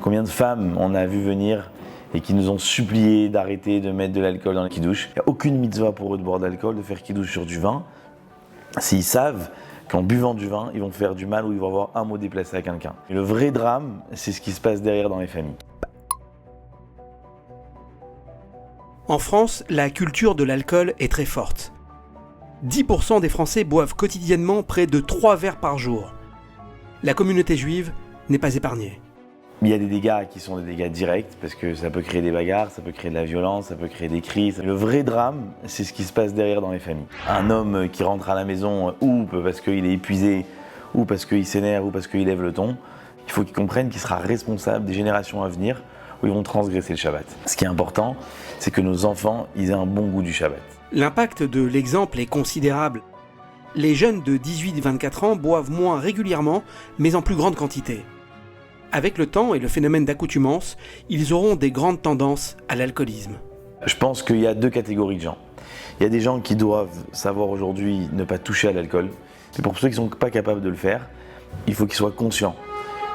Combien de femmes on a vu venir et qui nous ont supplié d'arrêter de mettre de l'alcool dans le kidouche. Il n'y a aucune mitzvah pour eux de boire de l'alcool, de faire kidouche sur du vin, s'ils savent qu'en buvant du vin, ils vont faire du mal ou ils vont avoir un mot déplacé à quelqu'un. Et le vrai drame, c'est ce qui se passe derrière dans les familles. En France, la culture de l'alcool est très forte. 10% des Français boivent quotidiennement près de 3 verres par jour. La communauté juive n'est pas épargnée. Il y a des dégâts qui sont des dégâts directs, parce que ça peut créer des bagarres, ça peut créer de la violence, ça peut créer des crises. Le vrai drame, c'est ce qui se passe derrière dans les familles. Un homme qui rentre à la maison, ou parce qu'il est épuisé, ou parce qu'il s'énerve, ou parce qu'il lève le ton, il faut qu'il comprenne qu'il sera responsable des générations à venir où ils vont transgresser le Shabbat. Ce qui est important, c'est que nos enfants, ils aient un bon goût du Shabbat. L'impact de l'exemple est considérable. Les jeunes de 18-24 ans boivent moins régulièrement, mais en plus grande quantité. Avec le temps et le phénomène d'accoutumance, ils auront des grandes tendances à l'alcoolisme. Je pense qu'il y a 2 catégories de gens. Il y a des gens qui doivent savoir aujourd'hui ne pas toucher à l'alcool. Et pour ceux qui ne sont pas capables de le faire, il faut qu'ils soient conscients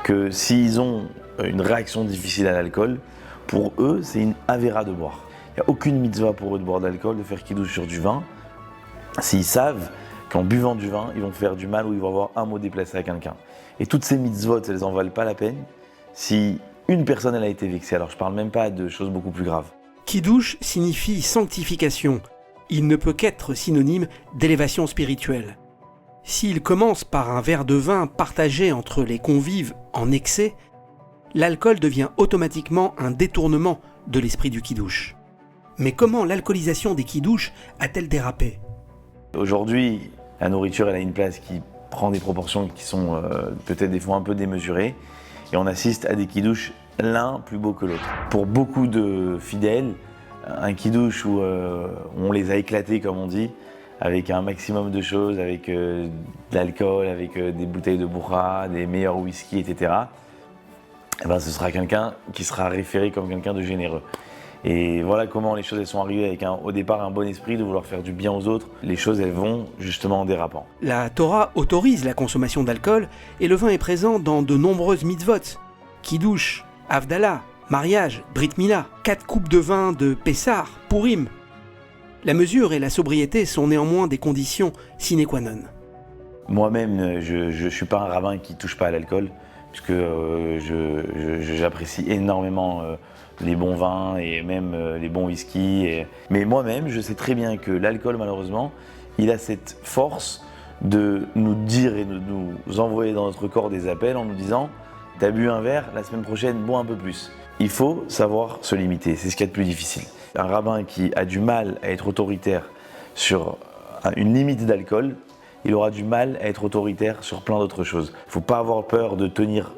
que s'ils ont une réaction difficile à l'alcool, pour eux, c'est une avéra de boire. Il n'y a aucune mitzvah pour eux de boire de l'alcool, de faire kidouche sur du vin, s'ils savent qu'en buvant du vin, ils vont faire du mal ou ils vont avoir un mot déplacé à quelqu'un. Et toutes ces mitzvot, elles n'en valent pas la peine si une personne elle a été vexée. Alors je ne parle même pas de choses beaucoup plus graves. Kidouche signifie sanctification. Il ne peut qu'être synonyme d'élévation spirituelle. S'il commence par un verre de vin partagé entre les convives en excès, l'alcool devient automatiquement un détournement de l'esprit du kidouche. Mais comment l'alcoolisation des kidouches a-t-elle dérapé ? Aujourd'hui, la nourriture elle a une place qui prend des proportions qui sont peut-être des fois un peu démesurées et on assiste à des kidouches l'un plus beau que l'autre. Pour beaucoup de fidèles, un kidouche où on les a éclatés comme on dit, avec un maximum de choses, avec de l'alcool, avec des bouteilles de bourra, des meilleurs whisky, etc. Et ben, ce sera quelqu'un qui sera référé comme quelqu'un de généreux. Et voilà comment les choses elles sont arrivées avec au départ un bon esprit de vouloir faire du bien aux autres. Les choses elles vont justement en dérapant. La Torah autorise la consommation d'alcool et le vin est présent dans de nombreuses mitzvot. Kiddush, Havdalah, mariage, Brit Mila, 4 coupes de vin de Pessah, Purim. La mesure et la sobriété sont néanmoins des conditions sine qua non. Moi-même, je ne suis pas un rabbin qui ne touche pas à l'alcool, puisque j'apprécie énormément les bons vins et même les bons whiskies. Mais moi-même, je sais très bien que l'alcool, malheureusement, il a cette force de nous dire et de nous envoyer dans notre corps des appels en nous disant « T'as bu un verre, la semaine prochaine, bois un peu plus ». Il faut savoir se limiter, c'est ce qu'il y a de plus difficile. Un rabbin qui a du mal à être autoritaire sur une limite d'alcool, il aura du mal à être autoritaire sur plein d'autres choses. Il ne faut pas avoir peur de tenir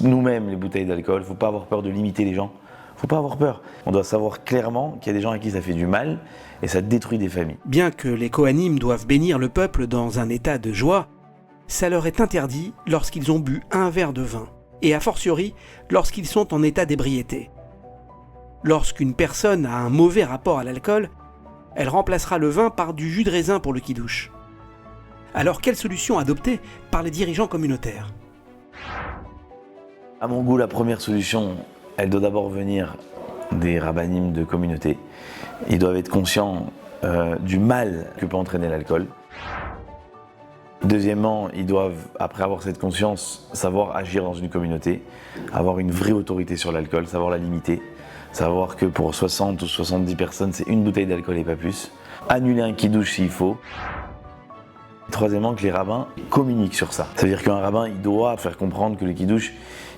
nous-mêmes les bouteilles d'alcool, il ne faut pas avoir peur de limiter les gens. Il ne faut pas avoir peur. On doit savoir clairement qu'il y a des gens à qui ça fait du mal et ça détruit des familles. Bien que les Kohanim doivent bénir le peuple dans un état de joie, ça leur est interdit lorsqu'ils ont bu un verre de vin, et a fortiori lorsqu'ils sont en état d'ébriété. Lorsqu'une personne a un mauvais rapport à l'alcool, elle remplacera le vin par du jus de raisin pour le kidouche. Alors quelle solution adopter par les dirigeants communautaires ? À mon goût, la première solution, elle doit d'abord venir des rabbinim de communauté. Ils doivent être conscients du mal que peut entraîner l'alcool. Deuxièmement, ils doivent, après avoir cette conscience, savoir agir dans une communauté, avoir une vraie autorité sur l'alcool, savoir la limiter, savoir que pour 60 ou 70 personnes, c'est une bouteille d'alcool et pas plus. Annuler un kidouche s'il faut. Troisièmement, que les rabbins communiquent sur ça. Ça veut dire qu'un rabbin, il doit faire comprendre que le kidouche,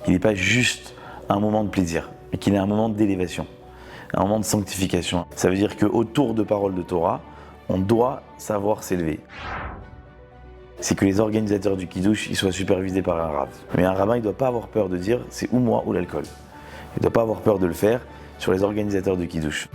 il n'est pas juste un moment de plaisir, mais qu'il est un moment d'élévation, un moment de sanctification. Ça veut dire qu'autour de paroles de Torah, on doit savoir s'élever. C'est que les organisateurs du kidouche, ils soient supervisés par un rav. Mais un rabbin, il ne doit pas avoir peur de dire c'est ou moi ou l'alcool. Il ne doit pas avoir peur de le faire sur les organisateurs de kidouche.